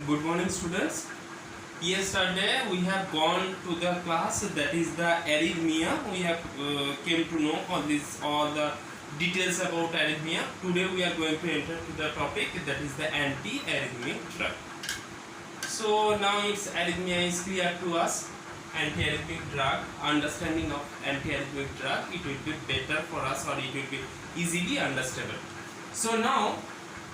Good morning, students. Yesterday we have gone to the class that is the arrhythmia. We have came to know all the details about arrhythmia. Today we are going to enter to the topic that is the anti-arrhythmic drug. So now its arrhythmia is clear to us. Anti-arrhythmic drug, understanding of anti-arrhythmic drug, it will be better for us, or it will be easily understandable. So now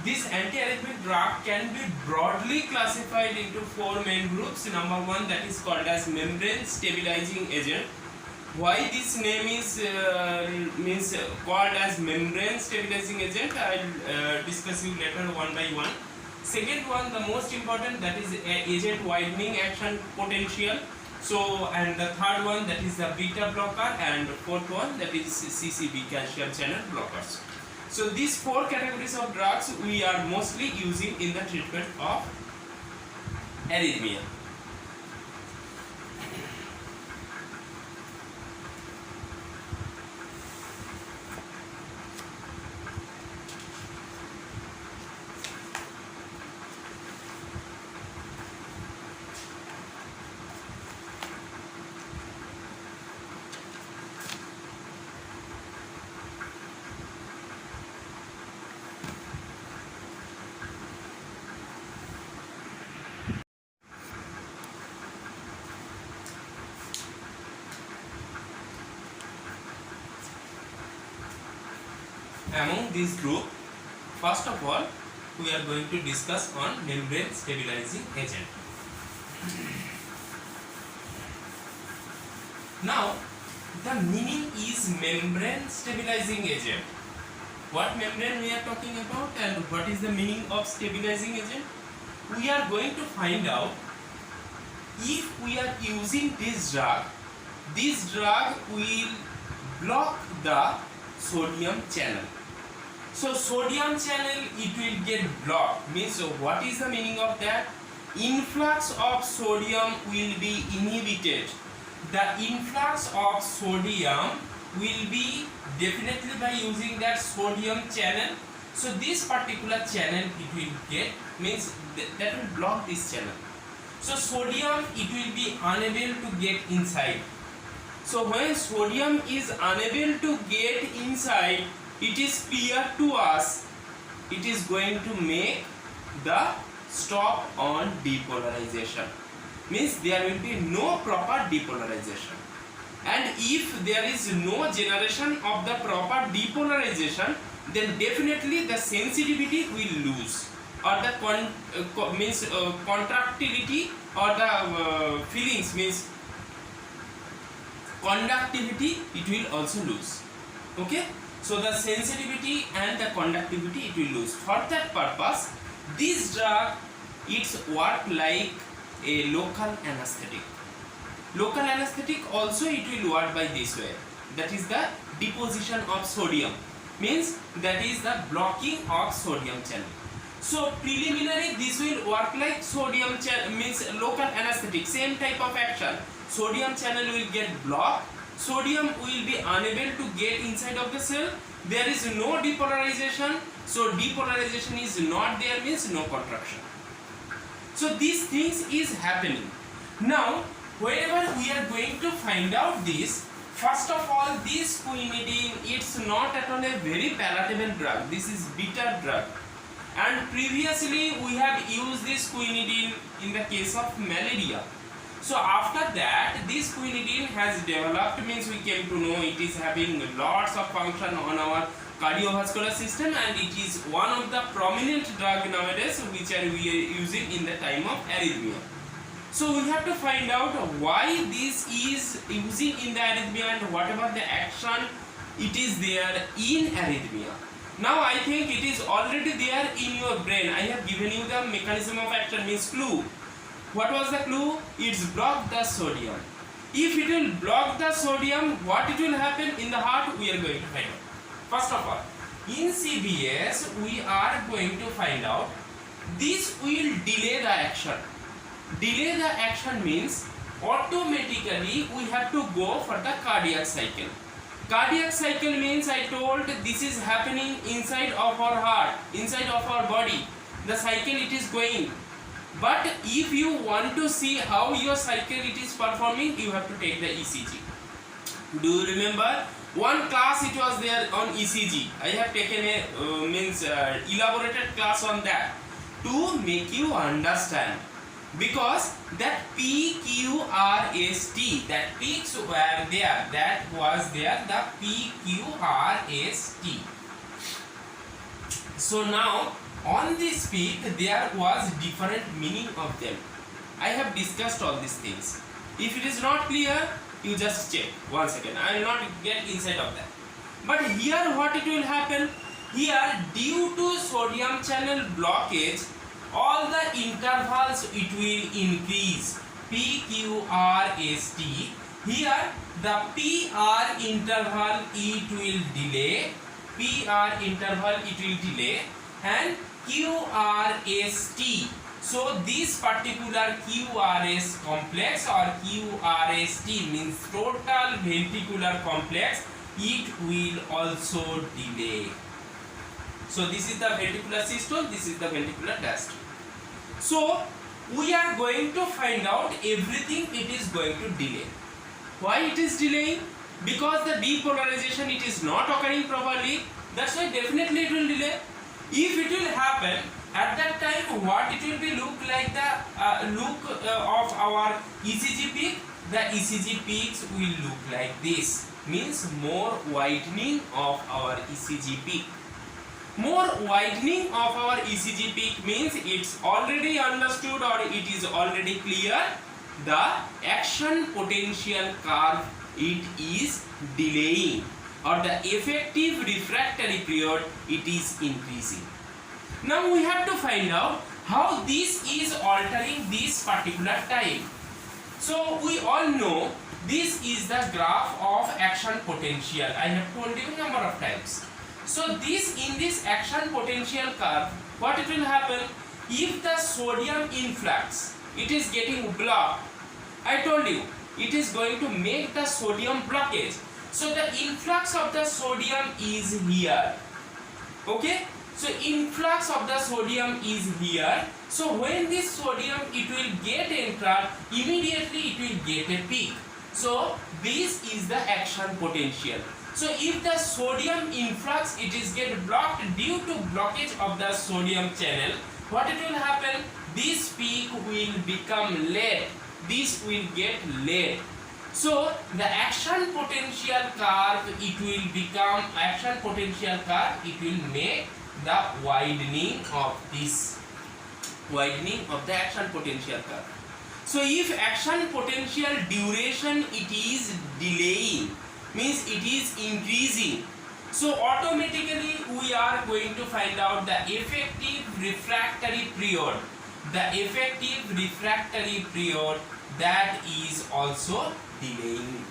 this anti-arrhythmic drug can be broadly classified into four main groups. Number one, that is called as membrane stabilizing agent. Why this name is called as membrane stabilizing agent, I will discuss you later one by one. Second one, the most important, that is agent widening action potential. So, and the third one, that is the beta blocker, and fourth one, that is CCB, calcium channel blockers. So these four categories of drugs we are mostly using in the treatment of arrhythmia. Among this group, first of all, we are going to discuss on membrane stabilizing agent. Now, the meaning is membrane stabilizing agent. What membrane we are talking about and what is the meaning of stabilizing agent? We are going to find out if we are using this drug will block the sodium channel. So sodium channel, it will get blocked. Means what is the meaning of that? Influx of sodium will be inhibited. The influx of sodium will be definitely by using that sodium channel. So this particular channel it will get, means that will block this channel. So sodium, it will be unable to get inside. So when sodium is unable to get inside, it is clear to us it is going to make the stop on depolarization. Means there will be no proper depolarization. And if there is no generation of the proper depolarization, then definitely the sensitivity will lose, or the contractility, or the feelings, means conductivity, it will also lose. Okay, so the sensitivity and the conductivity it will lose. For that purpose, this drug, it's work like a local anesthetic. Local anesthetic also it will work by this way, that is the deposition of sodium, means that is the blocking of sodium channel. So preliminary this will work like sodium channel, means local anesthetic, same type of action. Sodium channel will get blocked, sodium will be unable to get inside of the cell, there is no depolarization, so depolarization is not there, means no contraction. So these things is happening. Now wherever we are going to find out this, first of all, this quinidine, it's not at all a very palatable drug, this is bitter drug. And previously we have used this quinidine in the case of malaria. So after that, this quinidine has developed, means we came to know it is having lots of function on our cardiovascular system, and it is one of the prominent drug nowadays which we are using in the time of arrhythmia. So we have to find out why this is using in the arrhythmia and whatever the action it is there in arrhythmia. Now I think it is already there in your brain. I have given you the mechanism of action, means clue. What was the clue? It's block the sodium. If it will block the sodium, what it will happen in the heart, we are going to find out. First of all, in CBS we are going to find out this will delay the action. Delay the action means automatically we have to go for the cardiac cycle. Cardiac cycle means, I told, this is happening inside of our heart, inside of our body. The cycle it is going. But if you want to see how your cycle it is performing, you have to take the ECG. Do you remember? One class it was there on ECG. I have taken a elaborated class on that to make you understand, because that PQRST, that peaks were there, that was there, the PQRST. So now on this peak there was different meaning of them. I have discussed all these things. If it is not clear, you just check. One second, I will not get inside of that. But here what it will happen, here due to sodium channel blockage, all the intervals it will increase. PQRST. Here the PR interval it will delay. PR interval it will delay, and QRST. So this particular QRS complex or QRST means total ventricular complex, it will also delay. So this is the ventricular systole, this is the ventricular diastole. So we are going to find out everything it is going to delay. Why it is delaying? Because the depolarization it is not occurring properly, that's why definitely it will delay. If it will happen at that time, what it will be look like the of our ECG peak, the ECG peaks will look like this, means more widening of our ECG peak. More widening of our ECG peak means it's already understood or it is already clear, the action potential curve it is delaying, or the effective refractory period it is increasing. Now we have to find out how this is altering this particular time. So we all know this is the graph of action potential. I have told you number of times. So this in this action potential curve, what it will happen, if the sodium influx it is getting blocked, I told you it is going to make the sodium blockage. So the influx of the sodium is here. Okay, so influx of the sodium is here. So when this sodium it will get entered, immediately it will get a peak. So this is the action potential. So if the sodium influx it is get blocked due to blockage of the sodium channel, what it will happen, this peak will become late, this will get late. So the action potential curve it will become, action potential curve it will make the widening of this, widening of the action potential curve. So if action potential duration it is delaying, means it is increasing, so automatically we are going to find out the effective refractory period. The effective refractory period that is also delaying.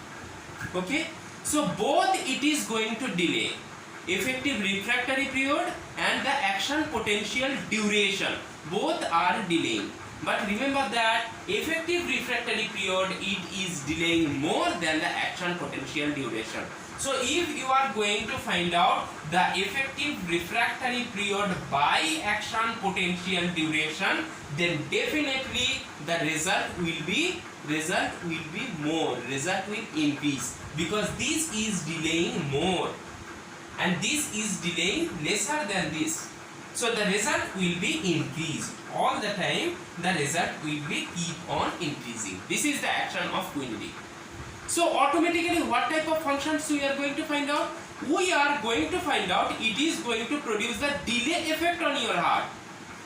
Okay, so both it is going to delay, effective refractory period and the action potential duration, both are delaying. But remember that effective refractory period it is delaying more than the action potential duration. So if you are going to find out the effective refractory period by action potential duration, then definitely the result will be more, result will increase, because this is delaying more and this is delaying lesser than this. So the result will be increased all the time, the result will be keep on increasing. This is the action of quinidine. So automatically what type of functions we are going to find out? We are going to find out it is going to produce the delay effect on your heart.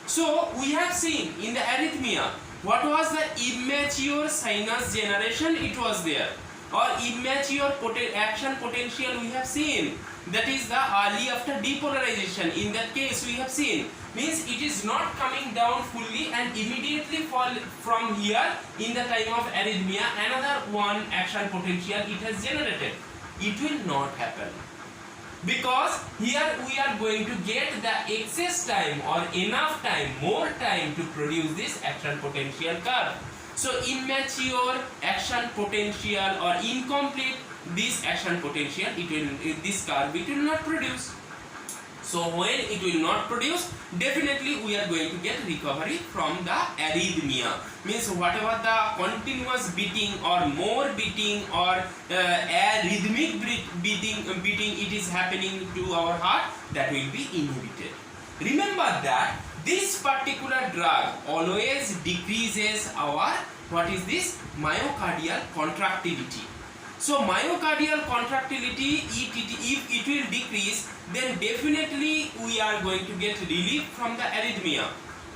So we have seen in the arrhythmia, what was the immature sinus generation it was there, or immature action potential we have seen, that is the early after depolarization. In that case we have seen, means it is not coming down fully and immediately fall from here in the time of arrhythmia another one action potential it has generated. It will not happen, because here we are going to get the excess time or enough time, more time to produce this action potential curve. So immature action potential or incomplete this action potential, it will, this curve it will not produce. So when it will not produce, definitely we are going to get recovery from the arrhythmia. Means whatever the continuous beating or more beating or arrhythmic beating it is happening to our heart, that will be inhibited. Remember that this particular drug always decreases our, what is this, myocardial contractility. So myocardial contractility, if it will decrease, then definitely we are going to get relief from the arrhythmia.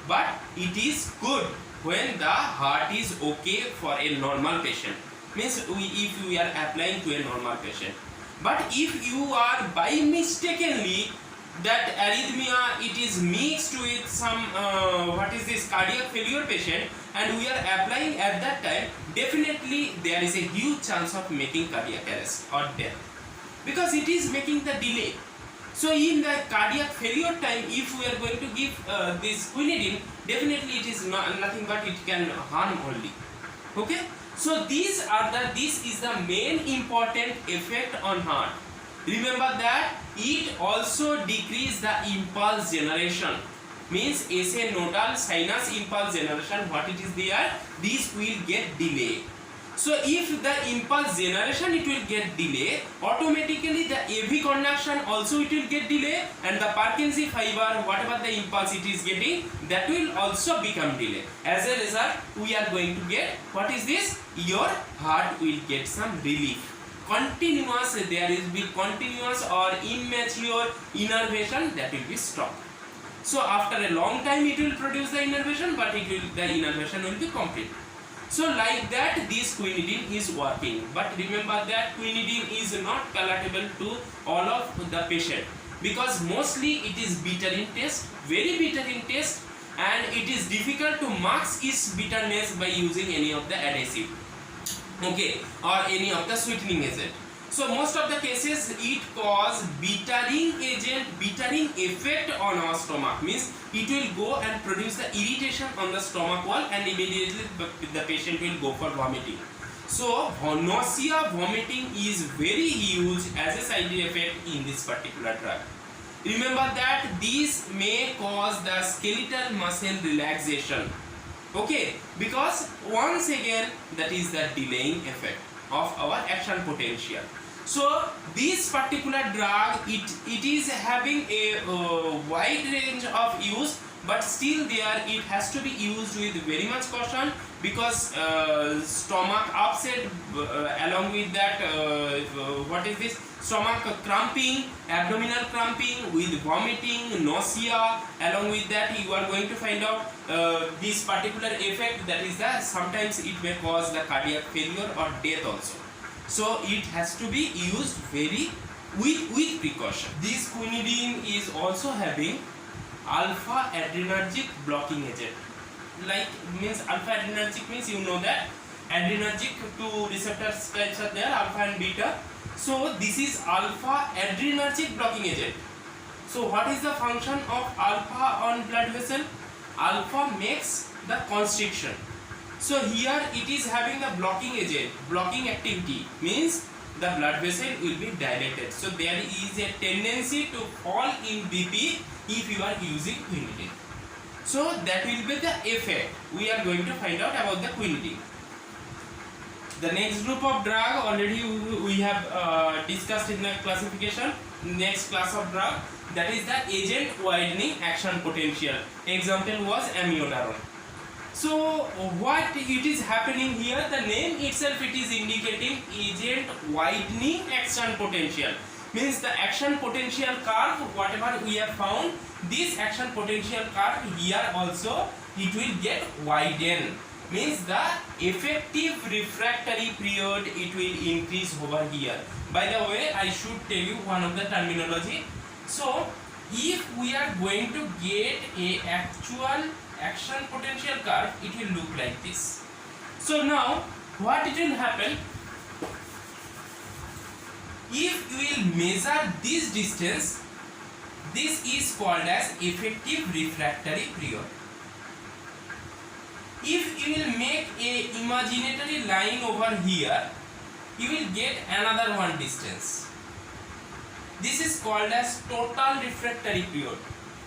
But it is good when the heart is okay for a normal patient. Means if we are applying to a normal patient. But if you are by mistakenly that arrhythmia it is mixed with some what is this, cardiac failure patient, and we are applying at that time, definitely there is a huge chance of making cardiac arrest or death, because it is making the delay. So in the cardiac failure time, if we are going to give this quinidine, definitely it is nothing but it can harm only. Okay, so this is the main important effect on heart. Remember that it also decrease the impulse generation. Means SA nodal sinus impulse generation, what it is there, this will get delay. So if the impulse generation it will get delay, automatically the AV conduction also it will get delay, and the Purkinje fiber, whatever the impulse it is getting, that will also become delay. As a result, we are going to get, what is this, your heart will get some relief. Continuous, there will be continuous or immature innervation, that will be stopped. So after a long time it will produce the innervation, but the innervation will be complete. So like that this quinidine is working. But remember that quinidine is not palatable to all of the patient, because mostly it is bitter in taste, very bitter in taste, and it is difficult to mask its bitterness by using any of the adhesive, okay, or any of the sweetening agent. So most of the cases it cause bittering effect on our stomach. Means it will go and produce the irritation on the stomach wall, and immediately the patient will go for vomiting. So nausea, vomiting is very huge as a side effect in this particular drug. Remember that this may cause the skeletal muscle relaxation. Okay, because once again that is the delaying effect of our action potential. So this particular drug it is having a wide range of use, but still there it has to be used with very much caution, because stomach upset along with that what is this, stomach cramping, abdominal cramping with vomiting, nausea, along with that you are going to find out this particular effect, that is the sometimes it may cause the cardiac failure or death also. So it has to be used very with precaution. This quinidine is also having alpha adrenergic blocking agent. Like means alpha adrenergic means you know that adrenergic two receptors types are there, alpha and beta. So this is alpha adrenergic blocking agent. So what is the function of alpha on blood vessel? Alpha makes the constriction. So here it is having the blocking agent, blocking activity, means the blood vessel will be dilated. So there is a tendency to fall in BP if you are using quinidine. So that will be the effect. We are going to find out about the quinidine. The next group of drug already we have discussed in the classification. Next class of drug, that is the agent widening action potential. Example was amiodarone. So what it is happening here, the name itself it is indicating agent widening action potential. Means the action potential curve, whatever we have found, this action potential curve here also it will get widened. Means the effective refractory period it will increase over here. By the way, I should tell you one of the terminology. So if we are going to get a actual action potential curve, it will look like this. So now what it will happen, if you will measure this distance, this is called as effective refractory period. If you will make a imaginary line over here, you will get another one distance. this is called as total refractory period.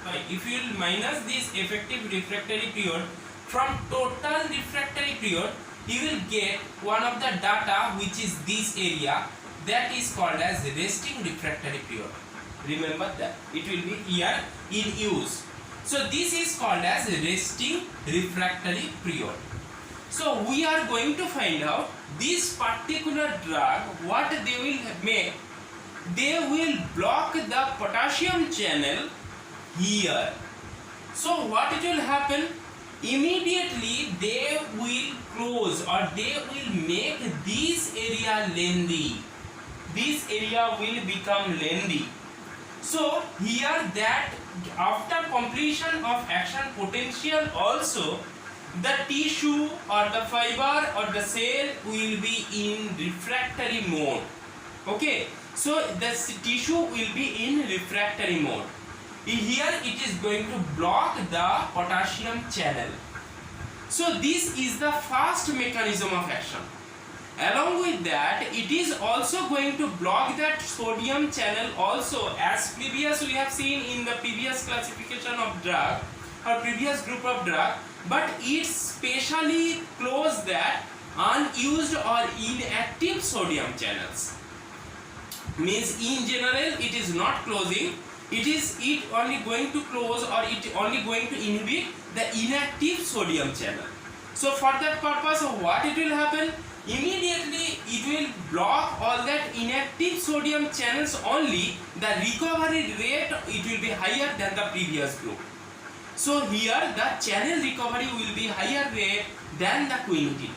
Right? If you will minus this effective refractory period from total refractory period, you will get one of the data which is this area, that is called as resting refractory period. Remember that it will be here in use. So this is called as resting refractory period. So we are going to find out this particular drug, what they will make. They will block the potassium channel here. So what it will happen? Immediately they will close, or they will make this area lengthy. This area will become lengthy. So here that after completion of action potential also, the tissue or the fiber or the cell will be in refractory mode. Okay, so the tissue will be in refractory mode. Here it is going to block the potassium channel. So this is the first mechanism of action. Along with that, it is also going to block that sodium channel also, as previous we have seen in the previous classification of drug or previous group of drug, but it specially close that unused or inactive sodium channels. Means in general it is not closing, it only going to close, or it only going to inhibit the inactive sodium channel. So for that purpose, what it will happen? Immediately it will block all that inactive sodium channels only. The recovery rate, it will be higher than the previous group. So here the channel recovery will be higher rate than the quinidine.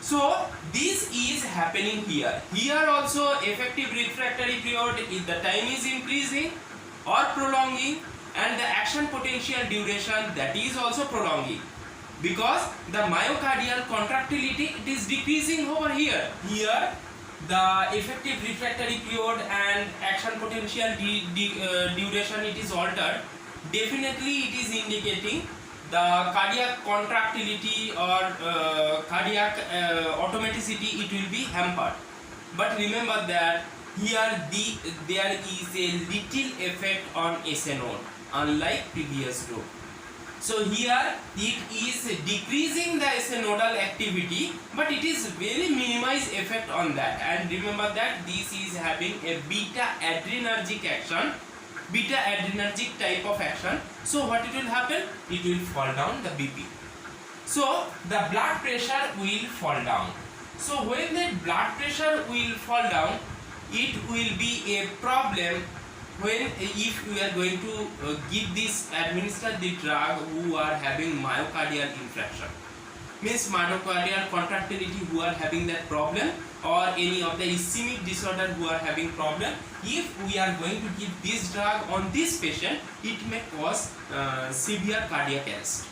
So this is happening here. Here also effective refractory period, if the time is increasing or prolonging, and the action potential duration, that is also prolonging, because the myocardial contractility, it is decreasing over here. Here the effective refractory period and action potential duration, it is altered. Definitely it is indicating the cardiac contractility or cardiac automaticity, it will be hampered. But remember that here there is a little effect on SA node, unlike previous group. So here it is decreasing the SA nodal activity, but it is very minimized effect on that. And remember that this is having a beta adrenergic action, beta adrenergic type of action. So what it will happen? It will fall down the BP. So the blood pressure will fall down. So when the blood pressure will fall down, it will be a problem when, if we are going to administer the drug who are having myocardial infarction, means myocardial contractility, who are having that problem, or any of the ischemic disorder who are having problem. If we are going to give this drug on this patient, it may cause severe cardiac arrest.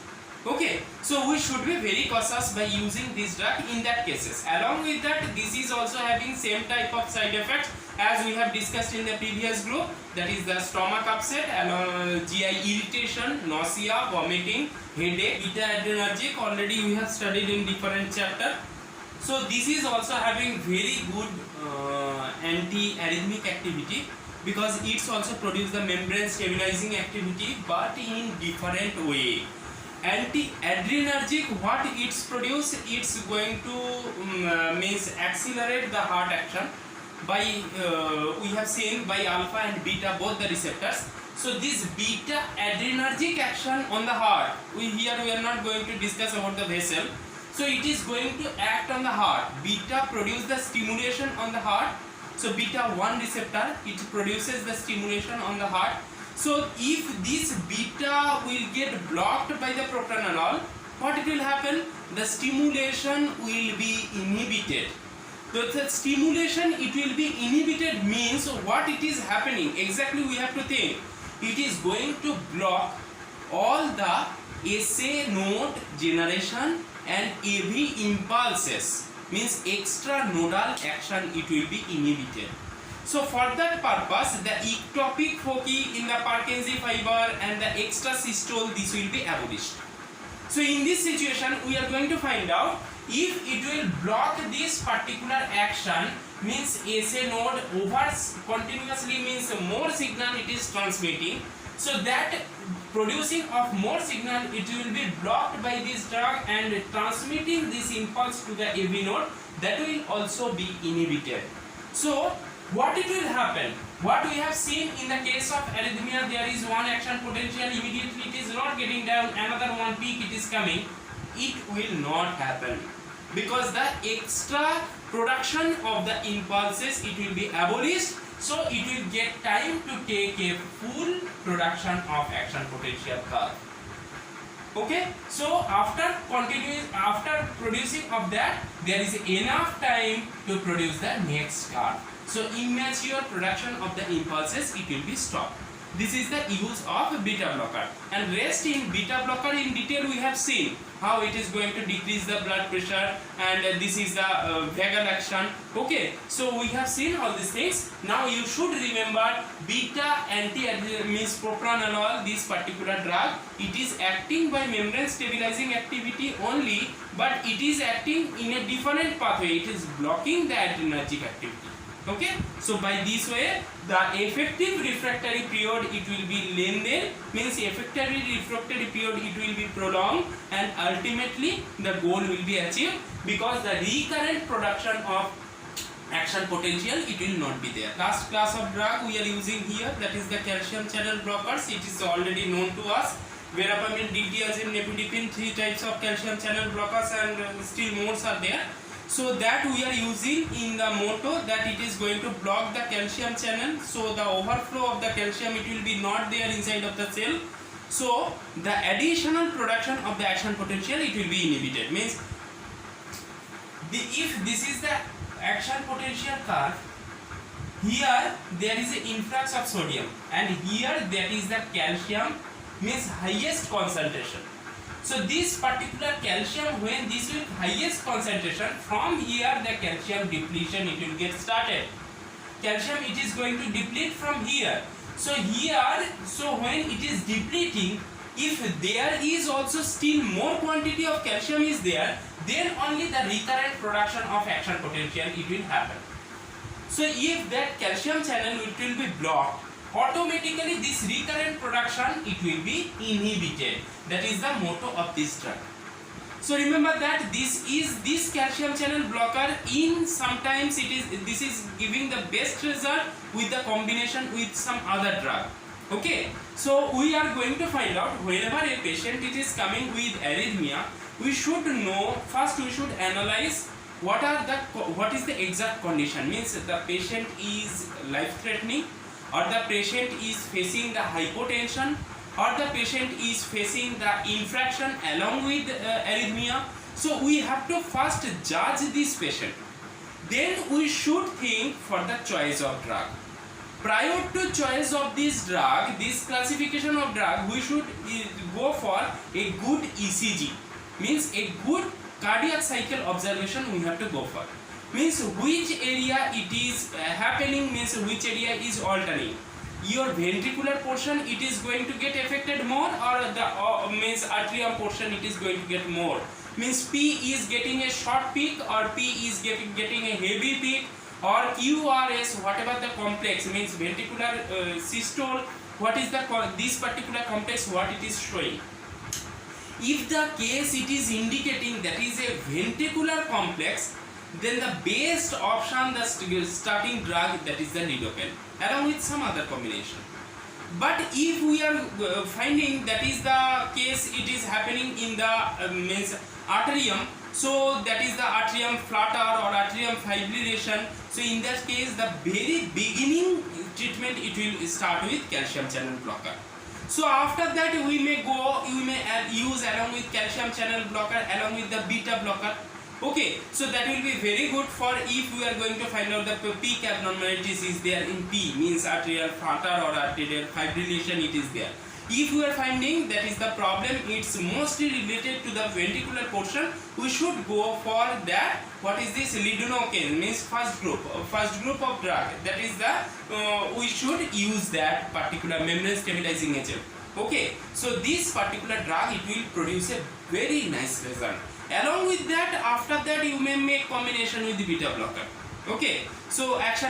Okay, so we should be very cautious by using this drug in that cases. Along with that, this is also having same type of side effects as we have discussed in the previous group, that is the stomach upset, GI irritation, nausea, vomiting, headache, beta adrenergic, already we have studied in different chapter. So this is also having very good anti-arrhythmic activity, because it's also produce the membrane stabilizing activity, but in different way. Anti-adrenergic, what it's produce, it's going to means accelerate the heart action by we have seen by alpha and beta, both the receptors. So this beta adrenergic action on the heart, we are not going to discuss about the vessel. So it is going to act on the heart. Beta produce the stimulation on the heart. So beta 1 receptor, it produces the stimulation on the heart. So if this beta will get blocked by the propranolol, what it will happen? The stimulation will be inhibited. So the stimulation, it will be inhibited means what it is happening? Exactly we have to think. It is going to block all the SA node generation and AV impulses, means extra nodal action, it will be inhibited. So for that purpose, the ectopic foci in the Purkinje fiber and the extrasystole, this will be abolished. So in this situation we are going to find out if it will block this particular action, means SA node over continuously means more signal it is transmitting, so that producing of more signal it will be blocked by this drug and transmitting this impulse to the AV node, that will also be inhibited. So what it will happen, what we have seen in the case of arrhythmia, there is one action potential, immediately it is not getting down, another one peak it is coming. It will not happen, because the extra production of the impulses it will be abolished, so it will get time to take a full production of action potential curve. Okay, so after producing of that, there is enough time to produce the next curve. So immature production of the impulses it will be stopped. This is the use of beta blocker, and rest in beta blocker in detail we have seen how it is going to decrease the blood pressure, and this is the vagal action. Okay, so we have seen all these things. Now you should remember beta means propranolol, this particular drug, it is acting by membrane stabilizing activity only, but it is acting in a different pathway, it is blocking the adrenergic activity. Okay, so by this way the effective refractory period it will be lengthened, means effective refractory period it will be prolonged, and ultimately the goal will be achieved, because the recurrent production of action potential it will not be there. Last class of drug we are using here, that is the calcium channel blockers. It is already known to us, verapamil, diltiazem, nepentine, 3 types of calcium channel blockers, and still more are there. So that we are using in the motto that it is going to block the calcium channel, so the overflow of the calcium it will be not there inside of the cell, so the additional production of the action potential it will be inhibited. Means if this is the action potential curve, here there is an influx of sodium, and here that is the calcium, means highest concentration. So this particular calcium, when this will highest concentration, from here the calcium depletion it will get started. Calcium it is going to deplete from here. So here, so when it is depleting, if there is also still more quantity of calcium is there, then only the recurrent production of action potential it will happen. So if that calcium channel it will be blocked, automatically this recurrent production it will be inhibited. That is the motto of this drug. So remember that this calcium channel blocker, in sometimes this is giving the best result with the combination with some other drug. Okay, so we are going to find out, whenever a patient it is coming with arrhythmia, we should know, first we should analyze what is the exact condition. Means the patient is life threatening, or the patient is facing the hypotension, or the patient is facing the infraction along with arrhythmia. So we have to first judge this patient, then we should think for the choice of drug. Prior to choice of this drug, this classification of drug, we should go for a good ECG, means a good cardiac cycle observation we have to go for. Means which area it is happening, means which area is altering. Your ventricular portion it is going to get affected more, or the means atrium portion it is going to get more. Means P is getting a short peak, or P is getting a heavy peak, or QRS, whatever the complex, means ventricular systole, what is this particular complex, what it is showing. If the case it is indicating that is a ventricular complex, then the best option, the starting drug, that is the lidocaine, along with some other combination. But if we are finding that is the case it is happening in the means atrium, so that is the atrium flutter or atrium fibrillation, so in that case the very beginning treatment it will start with calcium channel blocker. So after that we may use along with calcium channel blocker along with the beta blocker. Okay, so that will be very good for if we are going to find out the peak abnormalities is there in P, means atrial flutter or arterial fibrillation it is there. If we are finding that is the problem, it's mostly related to the ventricular portion, we should go for that. What is this? Lidocaine, means first group of drug. That is the we should use that particular membrane stabilizing agent. Okay, so this particular drug it will produce a very nice result. Along with that, after that you may make combination with the beta blocker. Okay, so action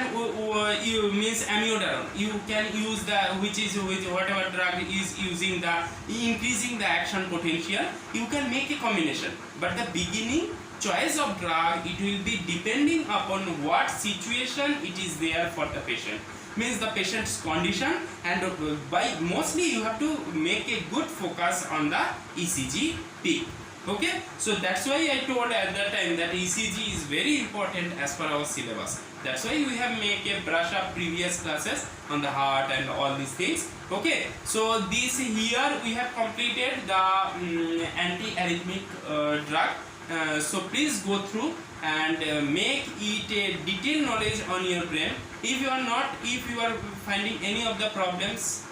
you means amiodarone. You can use the which whatever drug is using the increasing the action potential. You can make a combination, but the beginning choice of drug, it will be depending upon what situation it is there for the patient, means the patient's condition, and by mostly you have to make a good focus on the ECG peak. Okay, so that's why I told at that time that ECG is very important as per our syllabus. That's why we have make a brush up previous classes on the heart and all these things. Okay, so this here we have completed the anti-arrhythmic drug. So please go through and make it a detailed knowledge on your brain. If you are finding any of the problems,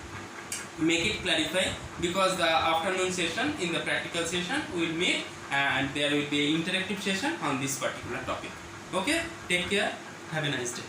make it clarify, because the afternoon session, in the practical session we will meet and there will be an interactive session on this particular topic. Okay, take care, have a nice day.